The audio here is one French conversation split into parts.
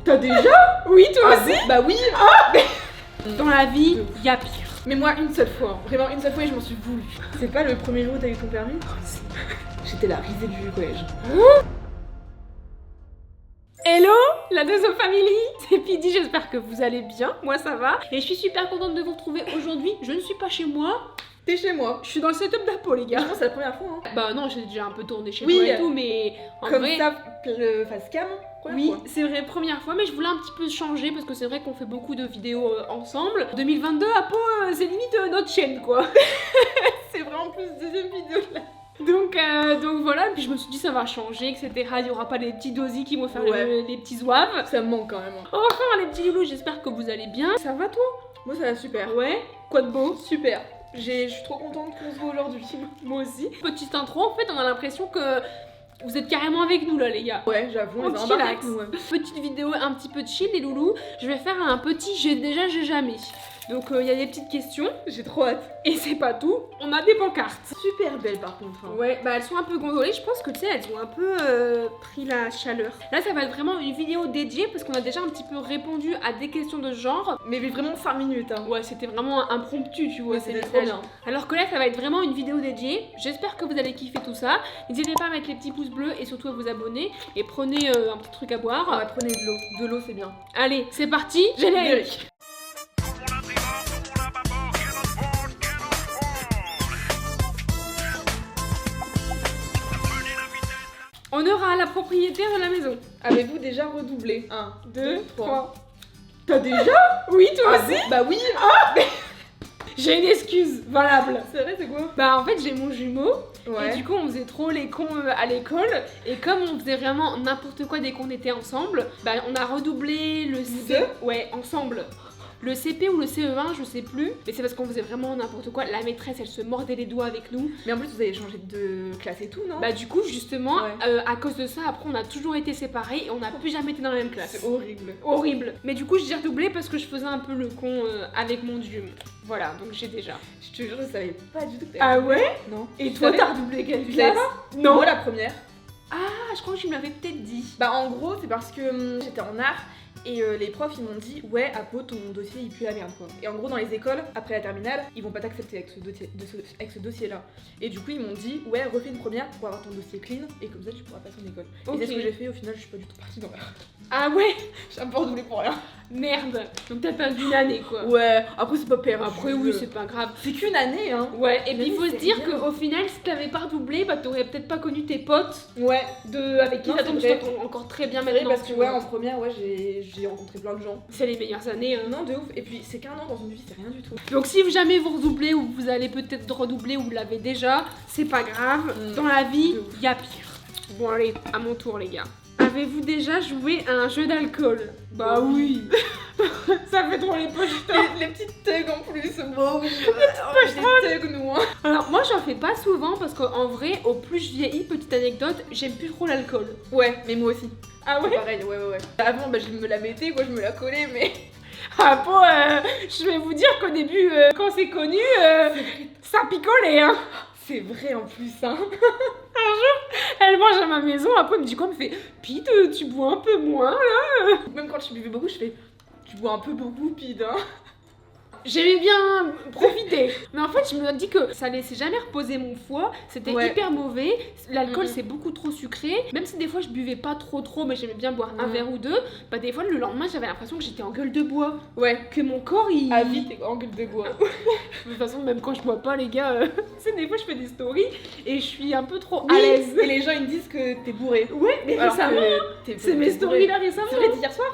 T'as déjà? Oui, toi aussi. Bah oui. Dans la vie, il y a pire. Mais moi, une seule fois. Vraiment, une seule fois et je m'en suis voulu. C'est pas le premier jour où t'as eu ton permis? J'étais la risée du collège. Hello, la Deuxième Family, c'est Pidi, j'espère que vous allez bien, moi ça va. Et je suis super contente de vous retrouver aujourd'hui, je ne suis pas chez moi. T'es chez moi. Je suis dans le setup d'Apo les gars. Je pense que c'est la première fois. Hein. Bah non, j'ai déjà un peu tourné chez Oui, toi et tout, mais en comme vrai... ça, le face cam. Oui, fois. c'est vrai, première fois, mais je voulais un petit peu changer parce que c'est vrai qu'on fait beaucoup de vidéos ensemble. 2022, Apo, c'est limite notre chaîne quoi. C'est vraiment plus deuxième vidéo là. Donc voilà, puis je me suis dit ça va changer, etc. Il y aura pas les petits dosis qui vont faire les petits zouaves. Ça me manque quand même. On va faire les petits loulous, j'espère que vous allez bien. Ça va toi? Moi ça va super. Ouais. Quoi de beau? Super. Je suis trop contente qu'on se voit aujourd'hui. Moi aussi. Petite intro, en fait on a l'impression que vous êtes carrément avec nous là les gars. Ouais, j'avoue, on va chillax. avec nous. Ouais. Petite vidéo un petit peu de chill les loulous. Je vais faire un petit j'ai déjà, j'ai jamais. Donc il y a des petites questions. J'ai trop hâte. Et c'est pas tout, on a des pancartes. Super belles par contre. Hein. Ouais, bah elles sont un peu gondolées, je pense que tu sais, elles ont un peu pris la chaleur. Là ça va être vraiment une vidéo dédiée parce qu'on a déjà un petit peu répondu à des questions de ce genre. Mais vraiment 5 minutes. Hein. Ouais, c'était vraiment impromptu, tu vois, Ouais, ces c'était trop messages. bien. Alors que là ça va être vraiment une vidéo dédiée. J'espère que vous allez kiffer tout ça. N'hésitez pas à mettre les petits pouces bleus et surtout à vous abonner. Et prenez un petit truc à boire. On va prendre de l'eau. De l'eau c'est bien. Allez, c'est parti, générique. On aura la propriétaire de la maison. Avez-vous déjà redoublé? 1, 2, 3. T'as déjà? Oui, toi aussi? Bah oui. J'ai une excuse valable. C'est vrai, c'est quoi? Bah en fait j'ai mon jumeau Ouais. et du coup on faisait trop les cons à l'école et comme on faisait vraiment n'importe quoi dès qu'on était ensemble, bah on a redoublé le C... Ouais, ensemble. Le CP ou le CE1, je sais plus, mais c'est parce qu'on faisait vraiment n'importe quoi. La maîtresse, elle se mordait les doigts avec nous. Mais en plus, vous avez changé de classe et tout, non? Bah du coup, justement, Ouais. à cause de ça, après, on a toujours été séparés et on n'a plus jamais été dans la même classe. C'est horrible. Horrible. Mais du coup, je dis redoublé parce que je faisais un peu le con avec mon dieu. Voilà, donc j'ai déjà. Je te jure, je savais pas du tout que t'avais. Ah ouais? Non. Et Tu toi, savais? t'as redoublé quelle Tu classe? savais? Non. Moi, la première. Ah, je crois que tu me l'avais peut-être dit. Bah, en gros, c'est parce que j'étais en art. Et les profs ils m'ont dit ouais Apo ton dossier il pue la merde quoi. Et en gros dans les écoles après la terminale ils vont pas t'accepter avec ce dossier là. Et du coup ils m'ont dit ouais refais une première pour avoir ton dossier clean et comme ça tu pourras passer en école. Ok. Et c'est ce que j'ai fait au final je suis pas du tout partie dans l'art. Ah ouais? J'ai un peu redoublé pour rien. Merde. Donc t'as perdu une année quoi. Ouais après c'est pas perdu. Après oui, c'est pas grave. C'est qu'une année hein. Ouais, et puis il Mais faut se c'est dire rien. qu'au final, si t'avais pas redoublé, bah t'aurais peut-être pas connu tes potes Ouais. avec qui Non, t'attends, c'est tu vrai. t'entends encore très bien C'est vrai maintenant. parce que tu ouais vois. en première ouais j'ai rencontré plein de gens. C'est les meilleures années. Hein. Non de ouf et puis c'est qu'un an dans une vie c'est rien du tout. Donc si jamais vous redoublez ou vous allez peut-être redoubler ou vous l'avez déjà, c'est pas grave. Dans la vie, De ouf. il y a pire. Bon allez, à mon tour les gars. Avez-vous déjà joué à un jeu d'alcool? Bah oui. Ça fait trop les poches. Les petites thugs en plus. Bon oui. Les thugs nous hein. Alors moi j'en fais pas souvent parce qu'en vrai, au plus je vieillis, petite anecdote, j'aime plus trop l'alcool. Ouais mais moi aussi. Ah ouais? Pareil, ouais. Avant, bah, je me la mettais, quoi, je me la collais, mais. Ah bon, je vais vous dire qu'au début, quand c'est connu, ça picolait, hein. C'est vrai en plus, hein. Elle mange à ma maison, après elle me dit quoi? Elle me fait Pete, tu bois un peu moins là. Même quand je buvais beaucoup, je fais. Tu bois un peu beaucoup, Pide, hein. J'aimais bien profiter. Mais en fait, je me dis que ça laissait jamais reposer mon foie. C'était Ouais. hyper mauvais. L'alcool, Mhm. c'est beaucoup trop sucré. Même si des fois, je buvais pas trop, mais j'aimais bien boire un Mhm. verre ou deux. Bah, des fois, le lendemain, j'avais l'impression que j'étais en gueule de bois. Ouais. Que mon corps, il. Ah, vite, t'es en gueule de bois. De toute façon, même quand je bois pas, les gars, tu sais, des fois, je fais des stories et je suis un peu trop à Oui, l'aise. et les gens ils me disent que t'es bourré. Ouais, mais Alors récemment, que t'es c'est mes bourré. stories là récemment. C'est vrai, d'hier soir?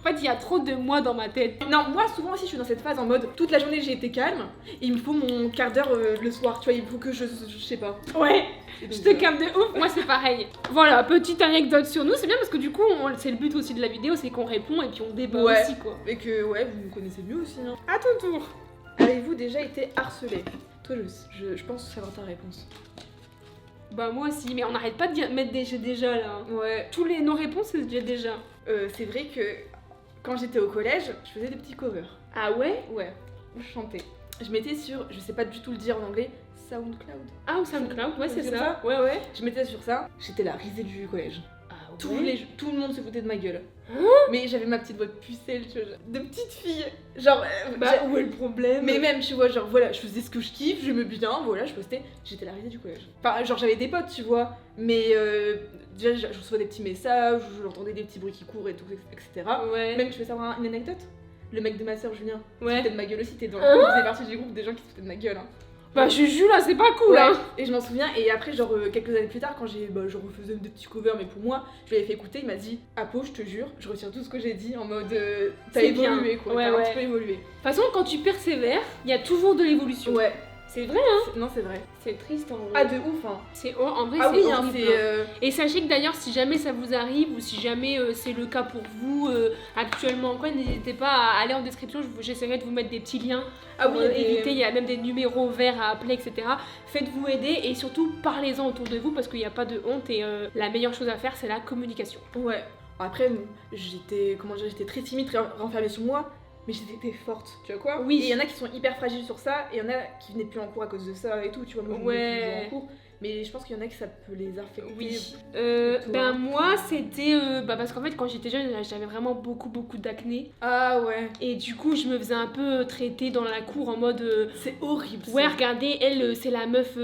En fait, il y a trop de moi dans ma tête. Non, moi souvent aussi je suis dans cette phase en mode toute la journée j'ai été calme et il me faut mon quart d'heure le soir, tu vois, il faut que je sais pas. Ouais, Et je donc, te calme de ouf. Moi, c'est pareil. Voilà, petite anecdote sur nous. C'est bien parce que du coup, c'est le but aussi de la vidéo, c'est qu'on répond et puis on débat Ouais. aussi, quoi. Et que ouais, vous me connaissez mieux aussi. Hein. À ton tour. Avez-vous déjà été harcelé? Toi, je pense savoir ta réponse. Bah, moi aussi, mais on n'arrête pas de mettre des jeux déjà là. Ouais. Nos réponses, c'est déjà. C'est vrai que quand j'étais au collège, je faisais des petits covers. Ah ouais? Ouais, je chantais. Je mettais sur, je sais pas du tout le dire en anglais, SoundCloud. Ah, ou SoundCloud, ouais, c'est C'est ça. ça. Ouais, ouais. Je mettais sur ça, j'étais la risée du collège. Ah Tout le monde se foutait de ma gueule. Mais j'avais ma petite voix de pucelle, tu vois, de petite fille. Genre, où est le problème? mais même, tu vois, genre voilà, je faisais ce que je kiffe, je me bien, voilà, je postais. J'étais la risée du collège. Enfin, genre, j'avais des potes, tu vois, mais déjà, je reçois des petits messages, j'entendais des petits bruits qui courent et tout, etc. Ouais. Même, je peux savoir une anecdote. Le mec de ma soeur Julien, qui se Ouais. foutait de ma gueule aussi, t'es dans. Je faisais partie du groupe des gens qui se foutaient de ma gueule. Hein. Bah, Juju là, c'est pas cool, Ouais. hein. Et je m'en souviens, et après, genre, quelques années plus tard, quand je refaisais des petits covers, mais pour moi, je lui avais fait écouter, il m'a dit Apo, je te jure, je retire tout ce que j'ai dit en mode t'as C'est évolué, bien. quoi, Ouais, t'as ouais. un petit peu évolué. De toute façon, quand tu persévères, il y a toujours de l'évolution. Ouais, C'est vrai, hein. non, c'est vrai. C'est triste en vrai. Ah, de ouf, hein. En vrai, Ah c'est oui, hein, horrible. c'est. Et sachez que d'ailleurs, si jamais ça vous arrive ou si jamais c'est le cas pour vous actuellement, quoi, n'hésitez pas à aller en description. J'essaierai de vous mettre des petits liens. Ah oui, Évitez, il y a même des numéros verts à appeler, etc. Faites-vous aider et surtout parlez-en autour de vous parce qu'il n'y a pas de honte et la meilleure chose à faire, c'est la communication. Ouais. Après, j'étais très timide, très renfermée sur moi. Mais j'étais forte, tu vois quoi? Oui. Et il y en a qui sont hyper fragiles sur ça, et il y en a qui venaient plus en cours à cause de ça et tout, tu vois. Moi, je venais plus en cours. Mais je pense qu'il y en a qui ça peut les affecter. Oui. tout, Ben hein. moi, c'était parce qu'en fait, quand j'étais jeune, j'avais vraiment beaucoup d'acné. Ah ouais. Et du coup, je me faisais un peu traiter dans la cour en mode. C'est horrible. Ouais, ça. regardez, elle, c'est la meuf.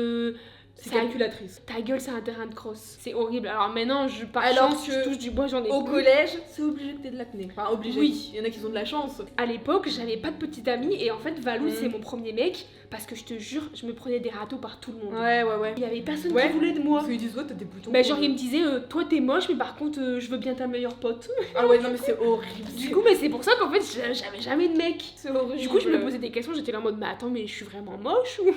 C'est ça- calculatrice. Ta gueule, c'est un terrain de crosse. C'est horrible. Alors maintenant, par Alors chance, que je touche du bois, j'en ai Au plus. collège, c'est obligé que t'aies de l'acné. Enfin, obligé. Oui. Il y en a qui ont de la chance. À l'époque, j'avais pas de petite amie et en fait, Valou, Mm. c'est mon premier mec parce que je te jure, je me prenais des râteaux par tout le monde. Ouais. Il y avait personne Ouais. qui voulait de moi. Parce qu'ils disent, ouais, t'as des boutons. Bah, genre, il me disait, toi t'es moche, mais par contre, je veux bien ta meilleure poute. Ah ouais, non, mais c'est horrible. Du coup, mais c'est pour ça qu'en fait, j'avais jamais de mec. c'est horrible. Du coup, je me posais des questions, j'étais là en mode, mais attends, mais je suis vraiment moche ou.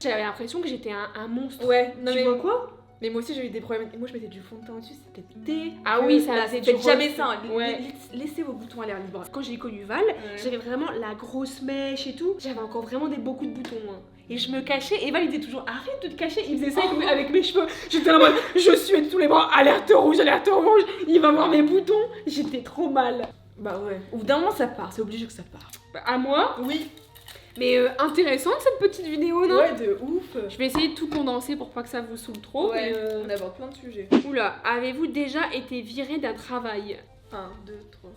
J'avais l'impression que j'étais un monstre. Ouais, non, Tu mais. vois quoi? Mais moi aussi j'ai eu des problèmes. Et moi je mettais du fond de teint au-dessus, c'était dégueu. Ah oui, ça Là, c'est faites du jamais rose. ça. Hein. Ouais. Laissez vos boutons à l'air libre. Quand j'ai connu Val, j'avais vraiment la grosse mèche et tout. J'avais encore vraiment beaucoup de boutons. Hein. Et je me cachais, et Val il disait toujours arrête de te cacher. Il faisait ça avec mes cheveux. J'étais là en mode je suis de tous les bras, alerte rouge, il va voir mes boutons. J'étais trop mal. Bah ouais. Au bout d'un moment ça part, c'est obligé que ça part. À moi. Oui. Mais intéressante cette petite vidéo, non? Ouais, de ouf. Je vais essayer de tout condenser pour pas que ça vous saoule trop. Ouais, Mais, on aborde plein de sujets. Oula, avez-vous déjà été viré d'un travail? 1, 2, 3.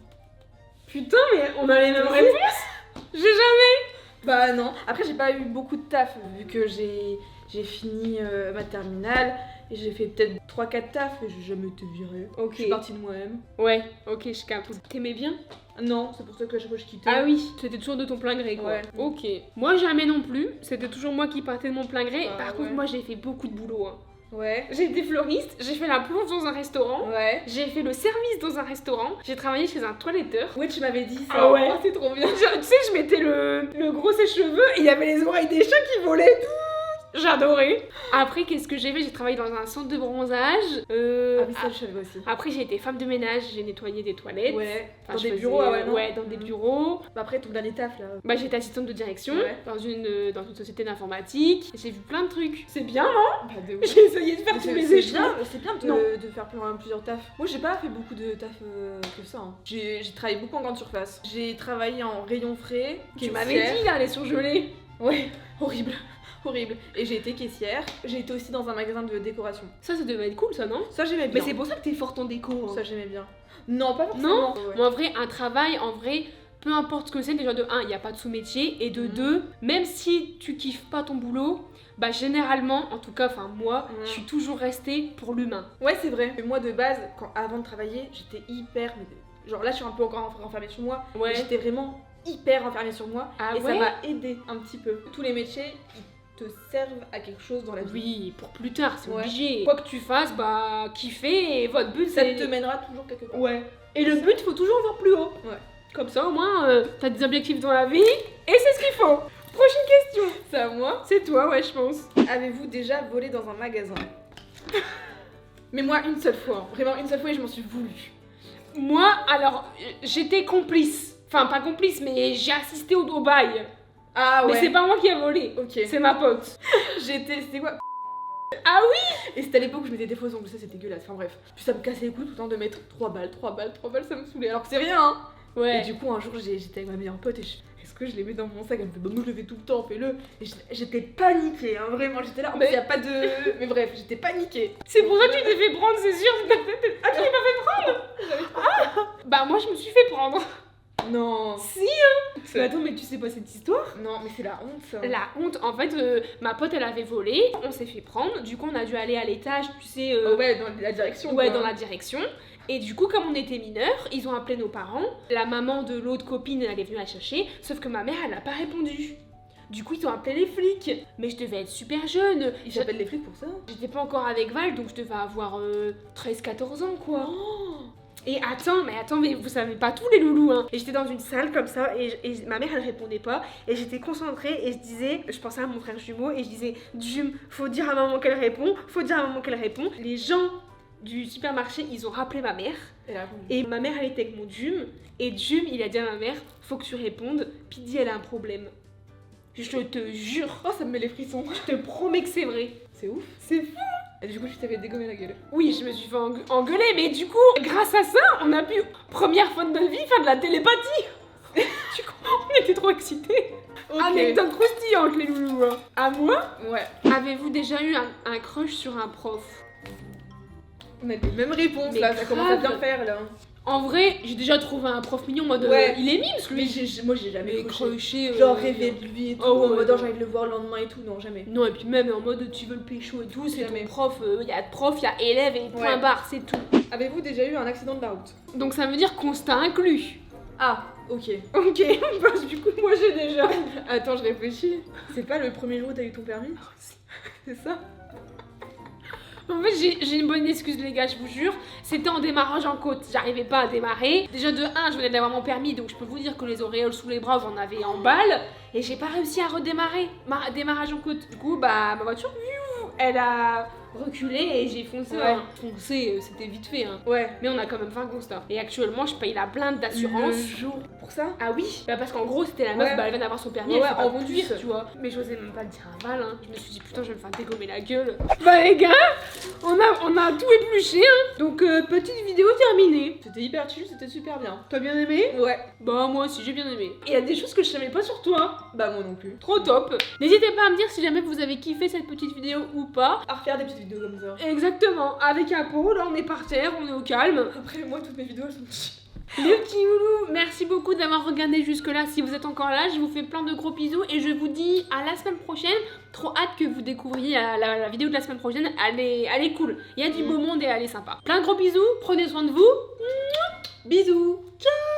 Putain, mais on a les mêmes réponses. J'ai jamais. Bah non. Après j'ai pas eu beaucoup de taf vu que j'ai fini ma terminale et j'ai fait peut-être 3-4 tafs et j'ai jamais été virée. Ok. Je suis partie de moi-même. Ouais, ok, je capte. T'aimais bien? Non, c'est pour ça que à chaque fois je quittais. Ah oui, c'était toujours de ton plein gré quoi. Ouais. Ok. Moi jamais non plus, c'était toujours moi qui partais de mon plein gré. Ah, Par contre, ouais. moi j'ai fait beaucoup de boulot. Hein. Ouais. J'ai été fleuriste, j'ai fait la plonge dans un restaurant, Ouais. j'ai fait le service dans un restaurant, j'ai travaillé chez un toiletteur. Ouais, tu m'avais dit ça. Ah ouais. Oh, c'est trop bien. Tu sais, je mettais le gros sèche-cheveux et il y avait les oreilles des chats qui volaient. J'adorais. Après, qu'est-ce que j'ai fait? J'ai travaillé dans un centre de bronzage. Ah oui, ça je savais aussi. Après, j'ai été femme de ménage, j'ai nettoyé des toilettes. Ouais. Enfin, Dans je des faisais- bureaux, ah ouais, non. Ouais, dans des bureaux. Bah après ton dernier taf là. Bah, j'étais assistante de direction Ouais. dans une société d'informatique. J'ai vu plein de trucs. C'est bien, non? Bah de ouf. J'ai essayé de faire Mais tous les c'est échelons. bien, c'est bien Non. de faire plusieurs tafs. Moi j'ai pas fait beaucoup de taf que ça. Hein. J'ai travaillé beaucoup en grande surface. J'ai travaillé en rayon frais. Tu m'avais caissière. dit, là, les surgelés. Ouais, horrible. Horrible. Et j'ai été caissière. J'ai été aussi dans un magasin de décoration. Ça devait être cool, ça, non? Ça j'aimais Mais bien. c'est pour ça que t'es forte en déco. Hein. Ça j'aimais bien. Non, pas forcément. Ouais. Moi, en vrai, un travail, en vrai, peu importe ce que c'est, déjà de 1, il n'y a pas de sous-métier, et de Mhm. 2, même si tu kiffes pas ton boulot, bah généralement, en tout cas, enfin moi, Mhm. je suis toujours restée pour l'humain. Ouais, c'est vrai. Mais moi de base, avant de travailler, j'étais hyper. Genre là je suis un peu encore renfermée sur moi. Ouais. Mais j'étais vraiment hyper renfermée sur moi. Ah et ouais? ça m'a aidé un petit peu. Tous les métiers, ils te servent à quelque chose dans la vie. Oui, pour plus tard, c'est Ouais. obligé. Quoi que tu fasses, bah kiffer, et votre but Ça c'est... te mènera toujours quelque part. Ouais. Et le but, faut toujours voir plus haut. Ouais. Comme ça, au moins, t'as des objectifs dans la vie, et c'est ce qu'il faut. Prochaine question. C'est à moi. C'est toi, ouais, je pense. Avez-vous déjà volé dans un magasin? Mais moi, une seule fois. Vraiment une seule fois et je m'en suis voulu. Moi, alors, j'étais complice. Enfin, pas complice, mais j'ai assisté au bail. Ah ouais. Mais c'est pas moi qui ai volé. Ok. C'est ma pote. C'était quoi? Ah oui. Et c'était à l'époque où je mettais des faux ongles, ça c'était dégueulasse. Enfin bref. Puis ça me cassait les couilles tout le temps de mettre 3 balles, ça me saoulait. Alors que c'est rien, hein. Ouais. Et du coup, un jour, j'étais avec ma meilleure pote et est-ce que je les mets dans mon sac? Elle me fait bah moi je le fais tout le temps, fais-le. Et j'étais paniquée, hein, vraiment, j'étais là. En Mais- plus, y a pas de. Mais bref, j'étais paniquée. C'est pour ça que tu t'es fait prendre, c'est sûr. Ah, tu l'as pas fait prendre? Bah, moi, je me suis fait prendre. Non. Si, hein. Mais attends, mais tu sais pas cette histoire? Non, mais c'est la honte ça. La honte, en fait, ma pote elle avait volé, on s'est fait prendre, du coup on a dû aller à l'étage, tu sais, Oh, ouais, dans la direction. ouais, quoi. dans la direction. Et du coup, comme on était mineurs, ils ont appelé nos parents. La maman de l'autre copine, elle est venue la chercher, sauf que ma mère, elle n'a pas répondu. Du coup, ils ont appelé les flics. Mais je devais être super jeune. Ils s'appellent les flics pour ça. J'étais pas encore avec Val, donc je devais avoir 13-14 ans, quoi. Oh. Et attends, mais vous savez pas tous les loulous, hein. Et j'étais dans une salle comme ça, et ma mère, elle répondait pas. Et j'étais concentrée, et je pensais à mon frère jumeau, et je disais, Jum, faut dire à maman qu'elle répond, faut dire à maman qu'elle répond. Les gens du supermarché, ils ont rappelé ma mère. Et ma mère, elle était avec mon Jum. Et Jum, il a dit à ma mère, faut que tu répondes. Pidi, elle a un problème. Je te jure. Oh, ça me met les frissons. Je te promets que c'est vrai. C'est ouf. C'est fou. Et du coup, tu t'avais dégommé la gueule. Oui, je me suis fait engueuler, mais du coup, grâce à ça, on a pu, première fois de notre vie, faire de la télépathie. Tu comprends? On était trop excités. Ok. Anecdote croustillante, les loulous. Hein. À moi, Ouais. avez-vous déjà eu un crush sur un prof? On a les mêmes réponses Mais là, ça commence à bien grave. faire là. En vrai, j'ai déjà trouvé un prof mignon en mode Ouais. il est mime, Mais moi j'ai jamais mais crushé. crushé. Genre rêver de lui et tout, Oh, ouais, en mode ouais. j'ai envie de le voir le lendemain et tout, non jamais. Non, et puis même en mode tu veux le pécho et tout, c'est Jamais. ton prof, il y a prof, il y a élève et point Ouais. barre, c'est tout. Avez-vous déjà eu un accident de la route? Donc ça veut dire qu'on t'a inclus. Ah, ok. Ok, parce que du coup, moi j'ai déjà. Attends, je réfléchis. C'est pas le premier jour où t'as eu ton permis? C'est ça? En fait, j'ai une bonne excuse, les gars, je vous jure. C'était en démarrage en côte, j'arrivais pas à démarrer. Déjà, de 1, je venais d'avoir mon permis, donc je peux vous dire que les auréoles sous les bras, vous en avez en balle. Et j'ai pas réussi à redémarrer. Démarrage en côte. Du coup, bah, ma voiture, elle a reculé et j'ai foncé. Ouais. Hein. Foncé, c'était vite fait, hein. Ouais. Mais on a quand même fait un constat. Et actuellement, je paye la blinde d'assurance. Le jour. Pour ça? Ah oui, bah parce qu'en gros c'était la meuf, Ouais. bah elle vient d'avoir son permis, Ouais, elle sait pas en conduire, plus. tu vois. Mais j'osais même pas le dire à Val, hein. Je me suis dit putain je vais me faire dégommer la gueule. Bah les gars, on a tout épluché, hein. Donc petite vidéo terminée. C'était hyper chill, c'était super bien. T'as bien aimé? Ouais. Bah moi aussi j'ai bien aimé. Et il y a des choses que je savais pas sur toi. Bah moi non plus. Trop top. N'hésitez pas à me dire si jamais vous avez kiffé cette petite vidéo ou pas. À refaire des petites vidéos comme ça. Exactement, avec un pot, là on est par terre, on est au calme. Après moi toutes mes vidéos elles sont chill. Les petits loulous, merci beaucoup d'avoir regardé jusque là. Si vous êtes encore là, je vous fais plein de gros bisous et je vous dis à la semaine prochaine. Trop hâte que vous découvriez la vidéo de la semaine prochaine. Elle est cool. Il y a du beau monde et elle est sympa. Plein de gros bisous, prenez soin de vous. Bisous. Ciao.